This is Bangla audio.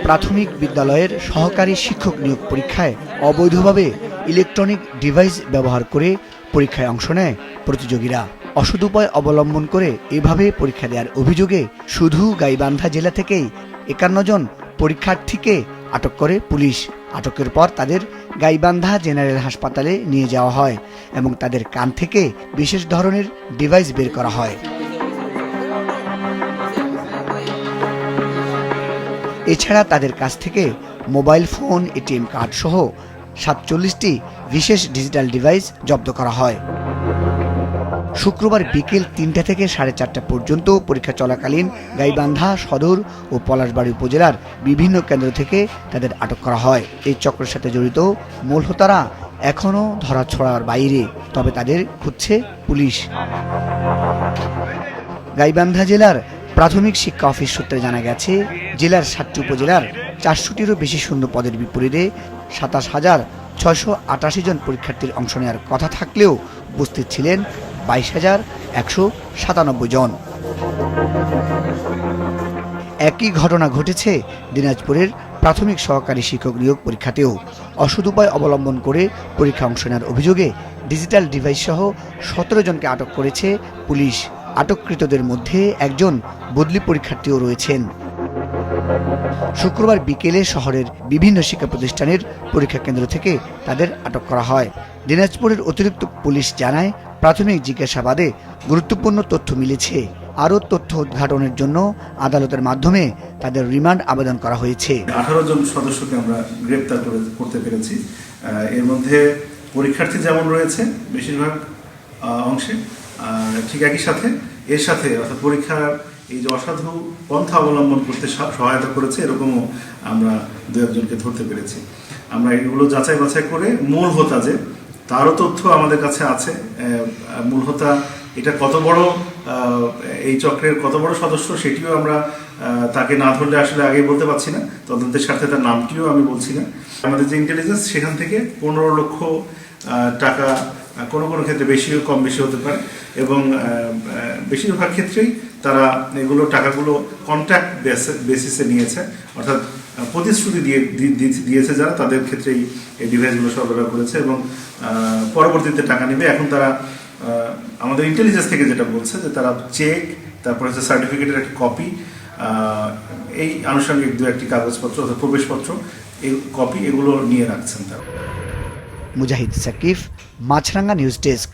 প্রাথমিক বিদ্যালয়ের সহকারী শিক্ষক নিয়োগ পরীক্ষায় অবৈধভাবে ইলেকট্রনিক ডিভাইস ব্যবহার করে পরীক্ষায় অংশ নেয় প্রতিযোগীরা। অসৎ উপায় অবলম্বন করে এভাবে পরীক্ষা দেওয়ার অভিযোগে শুধু গাইবান্ধা জেলা থেকেই ৫১ জন পরীক্ষার্থীকে আটক করে পুলিশ। আটকের পর তাদের গাইবান্ধা জেনারেল হাসপাতালে নিয়ে যাওয়া হয় এবং তাদের কান থেকে বিশেষ ধরনের ডিভাইস বের করা হয়। এছাড়া তাদের কাছ থেকে মোবাইল ফোন, এটিএম কার্ড সহ ৪৭টি বিশেষ ডিজিটাল ডিভাইস জব্দ করা হয়। শুক্রবার বিকেল ৩টা থেকে ৪:৩০ পর্যন্ত পরীক্ষা চলাকালীন গাইবান্ধা সদর ও পলাশবাড়ী উপজেলার বিভিন্ন কেন্দ্র থেকে তাদের আটক করা হয়। এই চক্রের সাথে জড়িত মূল হোতারা এখনও ধরাছোঁয়ার বাইরে, তবে তাদের খুঁজছে পুলিশ। গাইবান্ধা জেলার প্রাথমিক শিক্ষা অফিস সূত্রে জানা গেছে, জেলার ৭টি উপজেলার ৪০০টিরও বেশি শূন্য পদের বিপরীতে ২৭,৬৮৮ জন পরীক্ষার্থীর অংশ নেওয়ার কথা থাকলেও উপস্থিত ছিলেন ২২,১৯৭ জন। একই ঘটনা ঘটেছে দিনাজপুরের প্রাথমিক সহকারী শিক্ষক নিয়োগ পরীক্ষাতেও। অসৎ উপায় অবলম্বন করে পরীক্ষা অংশ নেওয়ার অভিযোগে ডিজিটাল ডিভাইস সহ ১৭ জনকে আটক করেছে পুলিশ। আটককৃতদের মধ্যে একজন বদলি পরীক্ষার্থীও রয়েছেন। শুক্রবার বিকেলে শহরের বিভিন্ন শিক্ষা প্রতিষ্ঠানের পরীক্ষা কেন্দ্র থেকে তাদের আটক করা হয়। দিনাজপুরের অতিরিক্ত পুলিশ জানায়, প্রাথমিক জিজ্ঞাসাবাদে গুরুত্বপূর্ণ তথ্য মিলেছে। আরও তথ্য উদ্ঘাটনের জন্য আদালতের মাধ্যমে তাদের রিমান্ড আবেদন করা হয়েছে। 18 জন সদস্যকে আমরা গ্রেপ্তার করতে পেরেছি। এর মধ্যে পরীক্ষার্থী যেমন রয়েছে বেশিরভাগ অংশে, ঠিক একই সাথে এর সাথে অর্থাৎ পরীক্ষার এই যে অসাধু পন্থা অবলম্বন করতে সহায়তা করেছে এরকমও আমরা 2-1 জনকে ধরতে পেরেছি। আমরা এগুলো যাচাই বাছাই করে মূল হোতা যে তারও তথ্য আমাদের কাছে আছে। মূল হোতা এটা কত বড়, এই চক্রের কত বড় সদস্য সেটিও আমরা তাকে না ধরলে আসলে আগেই বলতে পারছি না। তদন্তের সাথে তার নামটিও আমি বলছি না। আমাদের যে ইন্টেলিজেন্স সেখান থেকে 15 লক্ষ টাকা কোনো কোনো ক্ষেত্রে বেশিও কম বেশি হতে পারে এবং বেশিরভাগ ক্ষেত্রেই তারা এগুলো টাকাগুলো কন্ট্রাক্ট বেসিসে নিয়েছে, অর্থাৎ প্রতিশ্রুতি দিয়েছে যারা, তাদের ক্ষেত্রেই এই ডিভাইসগুলো সরবরাহ করেছে এবং পরবর্তীতে টাকা নেবে। এখন তারা আমাদের ইন্টেলিজেন্স থেকে যেটা বলছে যে তারা চেক, তারপরে হচ্ছে সার্টিফিকেটের একটা কপি, এই আনুষঙ্গিক 2-1টি কাগজপত্র অর্থাৎ প্রবেশপত্র, এই কপি এগুলো নিয়ে রাখছেন তারা। মুজাহিদ সাকিব, মাছরাঙ্গা নিউজ ডেস্ক।